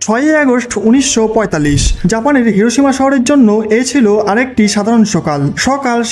6ই August 1945 জাপানের Hiroshima শহরের জন্য এ ছিল আরেকটি সাধারণ সকাল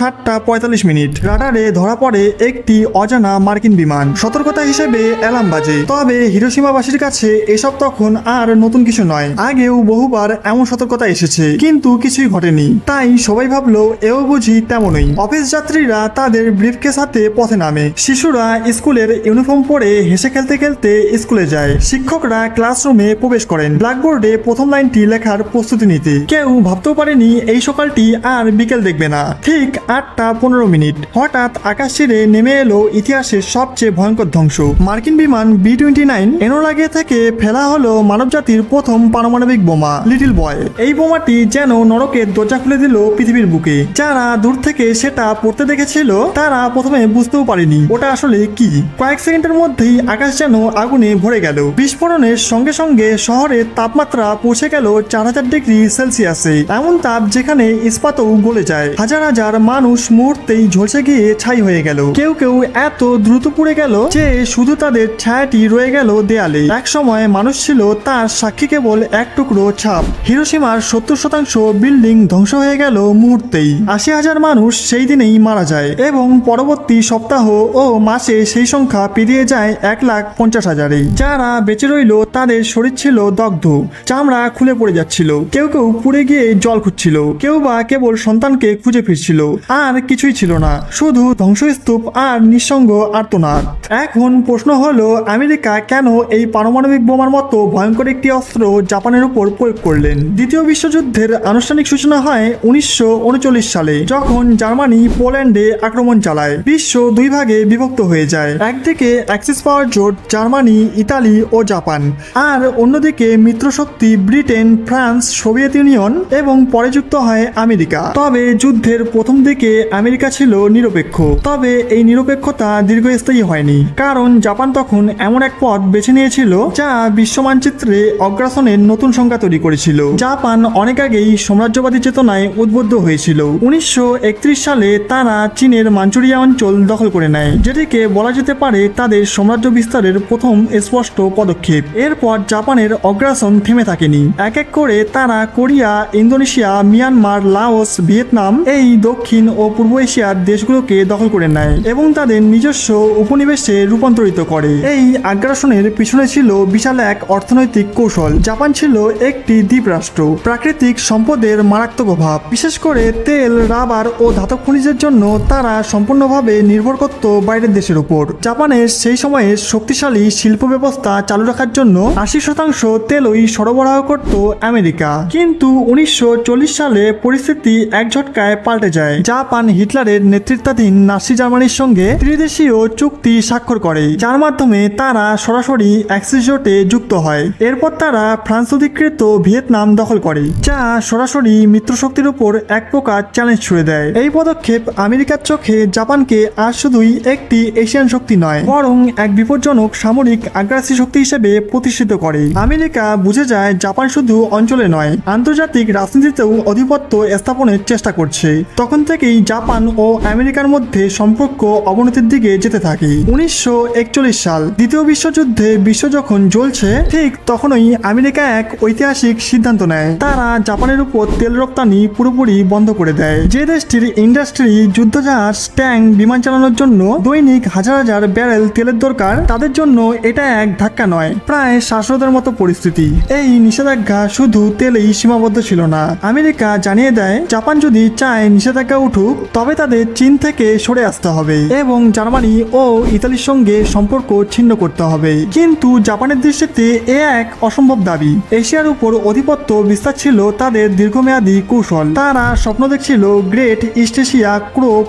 7:45 রাডারে ধরা পড়ে একটি অজানা মার্কিন বিমান। সতর্কতা হিসেবে অ্যালার্ম বাজে। তবে হিরোশিমাবাসীর কাছে এসব তখন আর নতুন কিছু নয়। আগেও বহুবার এমন সতর্কতা এসেছে, কিন্তু কিছুই ঘটেনি। তাই সবাই ভাবলো এও বুঝি তেমনই। অফিস যাত্রীরা তাদের ব্রিফকেস হাতে পথে নামে। শিশুরা স্কুলের ইউনিফর্ম পরে হেসে খেলতে খেলতে স্কুলে যায়। শিক্ষকরা ক্লাসরুমে প্রবেশ করেন ব্ল্যাকবোর্ডে প্রথম লাইনটি লেখার প্রস্তুতি নিতে। কেউ ভাবতেও পারেনি এই সকালটি আর বিকেল দেখবে না। ঠিক 8:15 হঠাৎ আকাশ ছিঁড়ে নেমে এলো ইতিহাসের সবচেয়ে ভয়ঙ্কর ধ্বংস। মার্কিন বিমান B-29 এনোলাগে থেকে ফেলা হলো মানবজাতির প্রথম পারমাণবিক বোমা লিটল বয়। এই বোমাটি যেন নরকের দরজা খুলে দিল পৃথিবীর বুকে। যারা দূর থেকে সেটা পড়তে দেখেছিল তারা প্রথমে বুঝতেও পারেনি ওটা আসলে কি। কয়েক সেকেন্ডের মধ্যেই আকাশ যেন আগুনে ভরে গেল। বিস্ফোরণের সঙ্গে সঙ্গে শহরের তাপমাত্রা পৌঁছে গেল 4000 ডিগ্রি সেলসিয়াসে। এমন তাপ যেখানে ইস্পাতও গলে যায়। হাজার হাজার মানুষ মুহূর্তেই ঝলসে গিয়ে ছাই হয়ে গেল। কেউ কেউ এত দ্রুত পুড়ে গেল যে শুধু তাদের ছায়াটি রয়ে গেল দেয়ালে। এক সময় মানুষ ছিল, তার সাক্ষী কেবল এক টুকরো ছাপ। হিরোশিমার 70% বিল্ডিং ধ্বংস হয়ে গেল মুহূর্তেই। 80,000 মানুষ সেই দিনেই মারা যায় এবং পরবর্তী সপ্তাহ ও মাসে সেই সংখ্যা পেরিয়ে যায় 1,50,000-এ। যারা বেঁচে রইল তাদের শরীর ছিল দগ্ধ, চামড়া খুলে পড়ে যাচ্ছিল। কেউ কেউ পুড়ে গিয়ে জল খুঁজছিল, কেউ বা কেবল সন্তানকে খুঁজে ফিরছিল। আর কিছুই ছিল না, শুধু ধ্বংসস্তূপ আর নিঃসঙ্গ আর্তনাদ। এখন প্রশ্ন হলো, আমেরিকা কেন এই পারমাণবিক বোমার মতো ভয়ঙ্কর একটি অস্ত্র জাপানের উপর প্রয়োগ করলেন? দ্বিতীয় বিশ্বযুদ্ধের আনুষ্ঠানিক সূচনা হয় 1939 সালে, যখন জার্মানি পোল্যান্ডে আক্রমণ চালায়। বিশ্ব দুই ভাগে বিভক্ত হয়ে যায়। একদিকে অ্যাক্সিস পাওয়ার জোট জার্মানি, ইতালি ও জাপান, আর অন্যদিকে মিত্রশক্তি ব্রিটেন, ফ্রান্স, সোভিয়েত ইউনিয়ন এবং পরে যুক্ত হয় আমেরিকা। তবে যুদ্ধের প্রথম দিকে আমেরিকা ছিল নিরপেক্ষ। তবে এই নিরপেক্ষতা দীর্ঘস্থায়ী হয়নি, কারণ জাপান তখন এমন এক পথ বেছে নিয়েছিল যা বিশ্ব মানচিত্রে অগ্রাসনের নতুন সংজ্ঞা তৈরি করেছিল। জাপান অনেক আগেই সাম্রাজ্যবাদী চেতনায় উদ্বুদ্ধ হয়েছিল। 1931 সালে তারা চীনের মাঞ্চুরিয়া অঞ্চল দখল করে নেয়, যেটিকে বলা যেতে পারে তাদের সাম্রাজ্য বিস্তারের প্রথম স্পষ্ট পদক্ষেপ। এরপর জাপানের অগ্রাসন থেমে থাকেনি। এক এক করে তারা Korea, Indonesia, Myanmar, Laos, Vietnam এই দক্ষিণ ও পূর্ব এশিয়ার দেশগুলোকে দখল করে নেয় এবং তাদের নিজস্ব উপনিবেশে রূপান্তরিত করে। এই আগ্রাসনের পিছনে ছিল বিশাল এক অর্থনৈতিক কৌশল। জাপান ছিল একটি দ্বীপরাষ্ট্র। প্রাকৃতিক সম্পদের মারাত্মক অভাব, বিশেষ করে তেল, রাবার ও ধাতব খনিজের জন্য তারা সম্পূর্ণভাবে নির্ভর করত বাইরের দেশের উপর। জাপানের সেই সময়ে শক্তিশালী শিল্প ব্যবস্থা চালু রাখার জন্য 80% তেলই সরবরাহ করত আমেরিকা। কিন্তু 1940 সালে পরিস্থিতি এক ঝটকায় পাল্টে যায়। জাপান হিটলারের নেতৃত্বাধীন নাসি জার্মানির সঙ্গে ত্রিদেশীয় চুক্তি স্বাক্ষর করে, যার মাধ্যমে তারা সরাসরি অ্যাক্সিস জোটে যুক্ত হয়। এরপর তারা ফ্রান্স অধিকৃত ভিয়েতনাম দখল করে, যা সরাসরি মিত্রশক্তির উপর এক প্রকার চ্যালেঞ্জ ছুড়ে দেয়। এই পদক্ষেপ আমেরিকার চোখে জাপানকে আর শুধুই একটি এশিয়ান শক্তি নয়, বরং এক বিপজ্জনক সামরিক আগ্রাসী শক্তি হিসেবে প্রতিষ্ঠিত করে। আমেরিকা বুঝে যায় জাপান শুধু অঞ্চলে নয়, আন্তর্জাতিক রাজনীতিতেও আধিপত্য স্থাপনের চেষ্টা করছে। তখন থেকেই জাপান ও আমেরিকার মধ্যে সম্পর্ক অবনতির দিকে যেতে থাকে। 1941 সাল, দ্বিতীয় বিশ্বযুদ্ধে বিশ্ব যখন জ্বলছে, ঠিক তখনই আমেরিকা এক ঐতিহাসিক সিদ্ধান্ত নেয়। তারা জাপানের উপর তেল রপ্তানি পুরোপুরি বন্ধ করে দেয়। যে দেশটির ইন্ডাস্ট্রি, যুদ্ধজাহাজ, ট্যাঙ্ক, বিমান চালানোর জন্য দৈনিক হাজার হাজার ব্যারেল তেলের দরকার, তাদের জন্য এটা এক ধাক্কা নয়, প্রায় শ্বাসরোধের মতো পরিস্থিতি। এই নিষেধাজ্ঞা শুধু তেলেই সীমাবদ্ধ ছিল না। আমেরিকা জানিয়ে দেয়, জাপান যদি চায় নিষেধাজ্ঞা উঠুক, তবে তাদের চীন থেকে সরে আসতে হবে এবং জার্মানি ও ইতালির সঙ্গে সম্পর্ক ছিন্ন করতে হবে। কিন্তু জাপানের দৃষ্টিতে এ এক অসম্ভব দাবি। এশিয়ার উপর আধিপত্য বিস্তার ছিল তাদের দীর্ঘমেয়াদী কৌশল। তারা স্বপ্ন দেখছিল great east Asia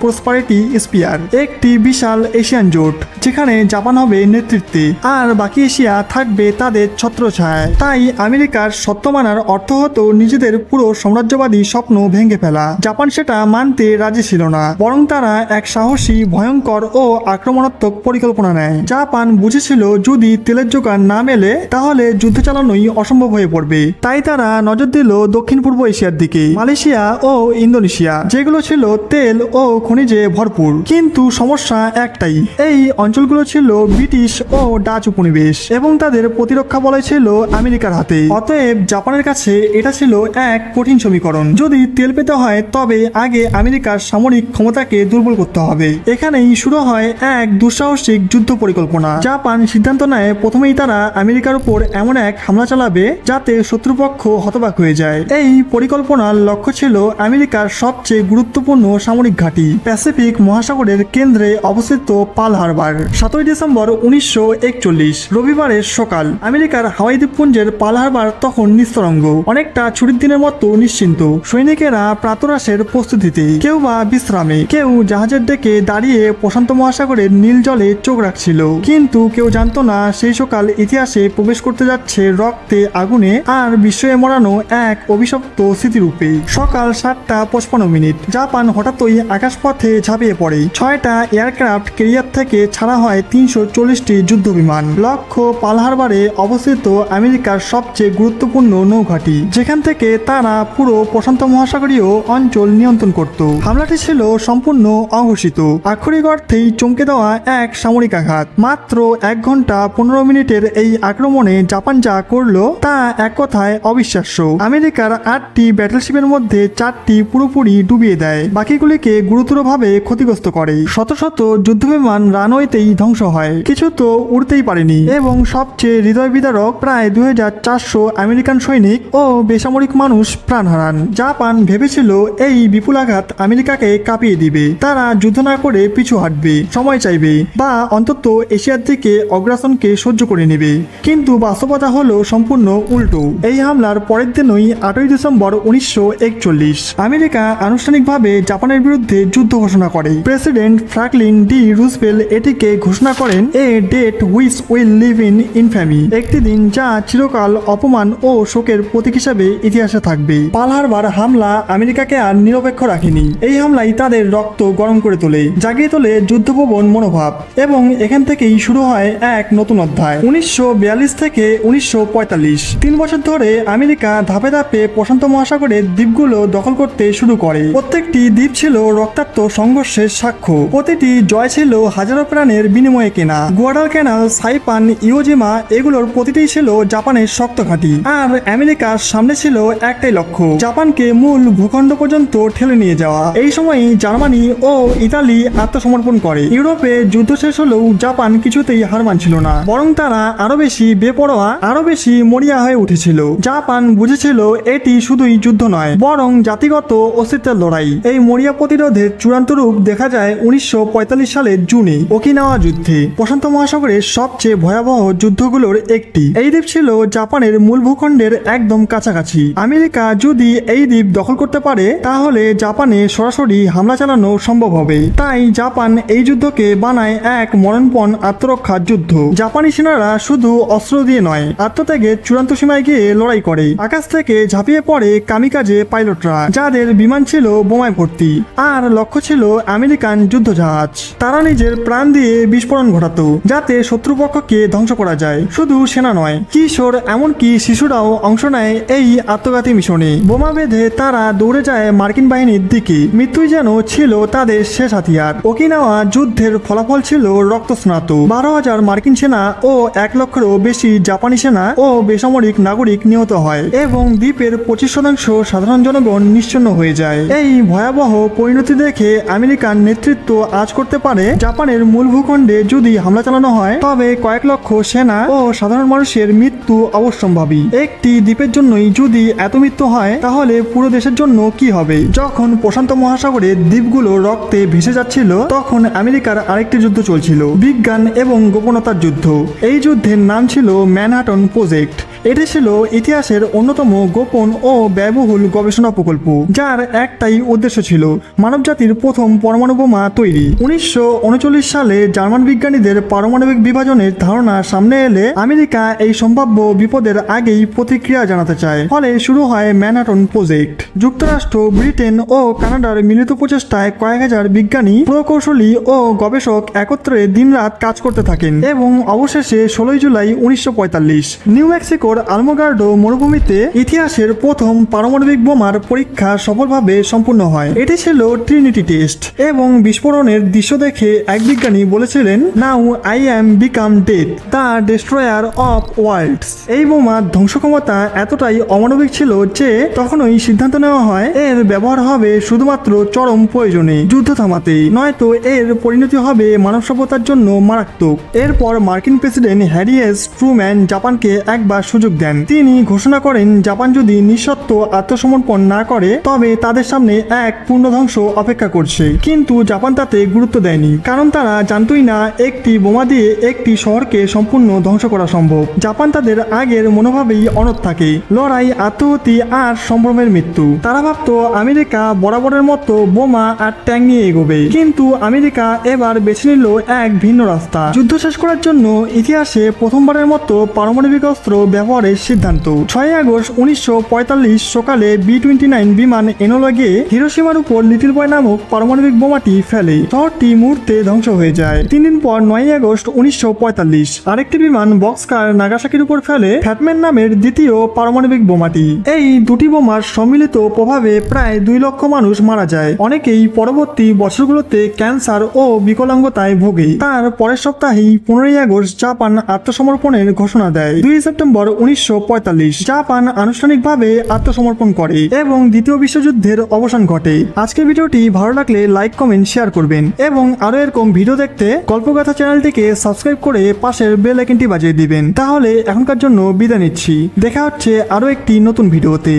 prosperity spear, একটি বিশাল এশিয়ান জোট যেখানে জাপান হবে নেতৃত্বে আর বাকি এশিয়া থাকবে তাদের ছত্রছায়ায়। তাই আমেরিকার সত্য মানার অর্থ হতো নিজেদের পুরো সাম্রাজ্যবাদী স্বপ্ন ভেঙে ফেলা। জাপান সেটা মানতে রাজি ছিল না, বরং তারা এক সাহসী, ভয়ঙ্কর ও আক্রমণাত্মক পরিকল্পনা নেয়। জাপান বুঝেছিল যদি তেলের যোগান না মেলে তাহলে যুদ্ধ চালানোই অসম্ভব হয়ে পড়বে। তাই তারা নজর দিল দক্ষিণ পূর্ব এশিয়ার দিকে, মালয়েশিয়া ও ইন্দোনেশিয়া, যেগুলো ছিল তেল ও খনিজে ভরপুর। কিন্তু সমস্যা একটাই, এই অঞ্চলগুলো ছিল ব্রিটিশ ও ডাচ উপনিবেশ এবং তাদের প্রতিরক্ষা বলয় ছিল আমেরিকার হাতে। অতএব জাপানের কাছে এটা ছিল এক কঠিন সমীকরণ। যদি তেল পেতে হয় তবে আগে আমেরিকার সামরিক ক্ষমতাকে দুর্বল করতে হবে। এখানেই শুরু হয় এক দুঃসাহসিক যুদ্ধ পরিকল্পনা। জাপান সিদ্ধান্ত নেয় প্রথমেই তারা আমেরিকার উপর এমন এক হামলা চালাবে যাতে শত্রুপক্ষ হতবাক হয়ে যায়। এই পরিকল্পনার লক্ষ্য ছিল আমেরিকার সবচেয়ে গুরুত্বপূর্ণ সামরিক ঘাঁটি প্যাসিফিক মহাসাগরের কেন্দ্রে অবস্থিত পার্ল হারবার। 7 ডিসেম্বর 1941 রবিবারের সকাল। আমেরিকার হাওয়াই দ্বীপপুঞ্জের পার্ল হারবার তখন নিস্তরঙ্গ, অনেকটা ছুটির দিনের মতো নিশ্চিন্ত। সৈনিকেরা প্রাতরাশের প্রস্তুতিতে, কেউ বা বিশ্রামে, কেউ জাহাজের ডেকে দাঁড়িয়ে প্রশান্ত মহাসাগরের নীল জলে চোখ রাখছিল। কিন্তু কেউ জানতো না সেই সকাল ইতিহাসে প্রবেশ করতে যাচ্ছে রক্তে, আগুনে আর বিস্ময়ে মরানো এক অভিশপ্ত স্মৃতিরূপে। সকাল 7:55। জাপান হঠাৎই আকাশপথে ঝাঁপিয়ে পড়ে। 6টা এয়ারক্রাফট ক্যারিয়ার থেকে ছাড়া হয় 340টি যুদ্ধ বিমান। লক্ষ্য পার্ল হারবারে অবস্থিত আমেরিকার সবচেয়ে গুরুত্বপূর্ণ নৌঘাঁটি, যেখান থেকে তারা পুরো প্রশান্ত মহাসাগরীয় অঞ্চল নিয়ন্ত্রণ করত। হামলাটি ছিল সম্পূর্ণ অঘোষিত, আক্ষরিক অর্থেই চমকে দেওয়া এক সামরিক আঘাত। মাত্র 1 ঘন্টা 15 মিনিটের এই আক্রমণে জাপান যা করলো তা এক কথায় অবিশ্বাস্য। আমেরিকার 8টি ব্যাটলশিপের মধ্যে 4টি পুরোপুরি ডুবিয়ে দেয়, বাকিগুলিকে গুরুতরভাবে ক্ষতিগ্রস্ত করে। শত শত যুদ্ধবিমান রানওয়েতেই ধ্বংস হয়, কিছু তো উড়তেই পারেনি। এবং সবচেয়ে হৃদয় বিদারক, প্রায় 2400 আমেরিকান সৈনিক ও বেসামরিক মানুষ প্রাণ হারান। জাপান ভেবেছিল এই বিপুল আঘাত আমেরিকাকে কাঁপিয়ে দিবে, তারা যুদ্ধ না করে পিছু হাঁটবে, সময় চাইবে বা অন্তত এশিয়ার দিকে অগ্রাসনকে সহ্য করে নেবে। কিন্তু বাস্তবতা হলো সম্পূর্ণ উল্টো। এই হামলার পরের দিনই 8 ডিসেম্বর 1941 আমেরিকা আনুষ্ঠানিকভাবে জাপানের বিরুদ্ধে যুদ্ধ ঘোষণা করে। প্রেসিডেন্ট ফ্রাঙ্কলিন ডি রুজভেল্ট এটিকে ঘোষণা করেন a date which will live in infamy, একটি দিন যা চিরকাল অপমান ও শোকের প্রতীক হিসেবে ইতিহাসে থাকবে। পার্ল হারবার হামলা আমেরিকাকে আর নিরপেক্ষ রাখেনি। এই হামলাই তাদের রক্ত গরম করে তোলে, জাগিয়ে তোলে যুদ্ধপ্রবণ মনোভাব, এবং এখান থেকেই শুরু হয় এক নতুন অধ্যায়। 1942 থেকে 1945 3 বছর ধরে আমেরিকা ধাপে ধাপে প্রশান্ত মহাসাগরের দ্বীপগুলো দখল করতে শুরু করে। প্রত্যেকটি দ্বীপ ছিল রক্তাক্ত সংঘর্ষের সাক্ষ্য, প্রতিটি জয় ছিল হাজারো প্রাণের বিনিময়ে কেনা। গুয়াডালক্যানাল, সাইপান, ইওজিমা, এগুলোর প্রতিটি ছিল জাপানের শক্ত ঘাঁটি। আর আমেরিকার সামনে ছিল একটাই লক্ষ্য, জাপানকে মূল ভূখণ্ড পর্যন্ত ঠেলে নিয়ে যাওয়া। এই সময়ই জার্মানি ও ইতালি আত্মসমর্পণ করে। ইউরোপে যুদ্ধ শেষ হলেও জাপান কিছুতেই হার মানছিল না, বরং তারা আরো বেশি বেপরোয়া, আরো বেশি মরিয়া হয়ে উঠেছিল। জাপান বুঝেছিল এটি শুধুই যুদ্ধ নয়, বরং জাতিগত অস্তিত্বের লড়াই। এই মরিয়া প্রতিরোধের চূড়ান্ত রূপ দেখা যায় 1945 সালের জুনে ওকিনাওয়া যুদ্ধে, প্রশান্ত মহাসাগরের সবচেয়ে ভয়াবহ যুদ্ধগুলোর একটি। এই দ্বীপ ছিল জাপানের মূল ভূখণ্ডের একদম কাছাকাছি। আমেরিকা যদি এই দ্বীপ দখল করতে পারে তাহলে জাপানে সরাসরি হামলা চালানো সম্ভব হবে। তাই জাপান এই যুদ্ধকে বানায় এক মরণপণ আত্মরক্ষার যুদ্ধ। জাপানি সেনারা শুধু অস্ত্র দিয়ে নয়, আত্মত্যাগের চূড়ান্ত সীমায় গিয়ে লড়াই করে। আকাশ থেকে ঝাঁপিয়ে পড়ে কামিকাজে পাইলটরা, যাদের বিমান ছিল বোমায় ভর্তি, আর লক্ষ্য ছিল আমেরিকান যুদ্ধজাহাজ। তারা নিজের প্রাণ দিয়ে বিস্ফোরণ ঘটাতো যাতে শত্রুপক্ষকে ধ্বংস করা যায়। শুধু সেনা নয়, কিশোর এমনকি শিশুরাও অংশ নেয় এই আত্মঘাতী মিশনে। বোমা বেঁধে তারা দৌড়ে যায় মার্কিন বাহিনীর দিকে। মৃত্যুই যেন ছিল তাদের শেষ হাতিয়ার। ওকিনাওয়া যুদ্ধের ফলাফল ছিল রক্তস্নাত। 12,000 মার্কিন সেনা ও 1 লক্ষেরও বেশি জাপানি সেনা ও বেসামরিক নাগরিক নিহত হয়, এবং দ্বীপের 25% সাধারণ জনগণ নিশ্চিহ্ন হয়ে যায়। এই ভয়াবহ পরিণতি দেখে আমেরিকান নেতৃত্ব আজ করতে পারে জাপানের মূল ভূখণ্ডে যদি হামলা চালানো হয় তবে কয়েক লক্ষ সেনা ও সাধারণ মানুষের মৃত্যু অবশ্যম্ভাবী। একটি দ্বীপের জন্যই যদি এত মৃত্যু হয় তাহলে পুরো দেশের জন্য কি হবে? যখন প্রশান্ত মহাসাগরে দ্বীপগুলো রক্তে ভেসে যাচ্ছিল তখন আমেরিকার আরেকটি যুদ্ধ চলছিল, বিজ্ঞান এবং গোপনতার যুদ্ধ। এই যুদ্ধের নাম ছিল ম্যানহাটন প্রজেক্ট। এটি ছিল ইতিহাসের অন্যতম গোপন ও ব্যয়বহুল গবেষণা প্রকল্প, যার একটাই উদ্দেশ্য ছিল মানবজাতির প্রথম পরমাণু বোমা তৈরি। 1939 সালে জার্মান বিজ্ঞানীদের পারমাণবিক বিভাজনের ধারণা সামনে এলে আমেরিকা এই সম্ভাব্য বিপদের আগেই প্রতিক্রিয়া জানাতে চায়। ফলে শুরু হয় ম্যানহাটন প্রজেক্ট। যুক্তরাষ্ট্র, ব্রিটেন ও কানাডার মিলিত প্রচেষ্টায় কয়েক হাজার বিজ্ঞানী, প্রকৌশলী ও গবেষক একত্রে দিনরাত কাজ করতে থাকেন এবং অবশেষে 16 জুলাই 1945 নিউ মেক্সিকোর আলমোগার্ডো মরুভূমিতে ইতিহাসের প্রথম পারমাণবিক বোমার পরীক্ষা সফলভাবে সম্পূর্ণ হয়। এটি ছিল ট্রিনিটি টেস্ট এবং বিস্ফোরণের দৃশ্য দেখে এক বিজ্ঞানী বলেছিলেন, now I am become death, the destroyer of worlds. এই বোমার ধ্বংস ক্ষমতা এতটাই অমানবিক ছিল যে তখনই সিদ্ধান্ত নেওয়া হয় এর ব্যবহার হবে শুধুমাত্র চরম প্রয়োজনে, যুদ্ধ থামাতে, নয়তো এর পরিণতি হবে মানব সভ্যতার জন্য মারাত্মক। এরপর মার্কিন প্রেসিডেন্ট হ্যারি এস ট্রুম্যান জাপানকে একবার সুযোগ দেন। তিনি ঘোষণা করেন জাপান যদি নিঃশর্ত আত্মসমর্পণ না করে তবে তাদের সামনে এক পূর্ণ ধ্বংস অপেক্ষা করছে। কিন্তু জাপান তাতে গুরুত্ব দেয়নি, কারণ তারা জানতই না একটি বোমা দিয়ে একটি শহরকে সম্পূর্ণ ধ্বংস করা সম্ভব। জাপান তাদের আগের মনোভাবেই অনড় থাকে, লড়াই, আত্মহতি আর সম্ভ্রমের মৃত্যু। তারা ভাবত আমেরিকা বরাবরের মতো বোমা আর ট্যাঙ্ক নিয়ে এগোবে, কিন্তু আমেরিকা এবার বেছে নিল এক ভিন্ন রাস্তা। যুদ্ধ শেষ করার জন্য ইতিহাসে প্রথমবারের মতো পারমাণবিক অস্ত্র ব্যবহারের সিদ্ধান্ত। 6 আগস্ট 1945 সকালে B-29 বিমান এনোলা গিয়ে হিরোশিমার উপর লিটল বয় নামক পারমাণবিক বোমাটি ফেলে। শহরটি মুহূর্তে ধ্বংস হয়ে যায়। 3 দিন পর 9 আগস্ট 1945 আরেকটি বিমান বক্সকার নাগাসাকির উপর ফেলে ফ্যাটম্যান নামের দ্বিতীয় পারমাণবিক বোমাটি। এই দুটি বোমার সম্মিলিত প্রভাবে প্রায় 2 লক্ষ মানুষ মারা যায়। অনেকেই পরবর্তী বছরগুলোতে ক্যান্সার ও বিকলাঙ্গতায় ভোগে। তার পরের সপ্তাহেই 15 আগস্ট জাপান আত্মসমর্পণের ঘোষণা দেয়। 2 সেপ্টেম্বর 1945 জাপান আনুষ্ঠানিকভাবে আত্মসমর্পণ করে এবং দ্বিতীয় বিশ্বযুদ্ধের অবসান ঘটে। আজকের ভিডিওটি ভালো লাগলে লাইক, কমেন্ট, শেয়ার করবেন এবং আরো এরকম ভিডিও দেখতে গল্পগাথা চ্যানেলটিকে সাবস্ক্রাইব করে পাশের বেল আইকনটি বাজিয়ে দিবেন। তাহলে এখনকার জন্য বিদায় নিচ্ছি। দেখা হচ্ছে আরো একটি নতুন ভিডিওতে।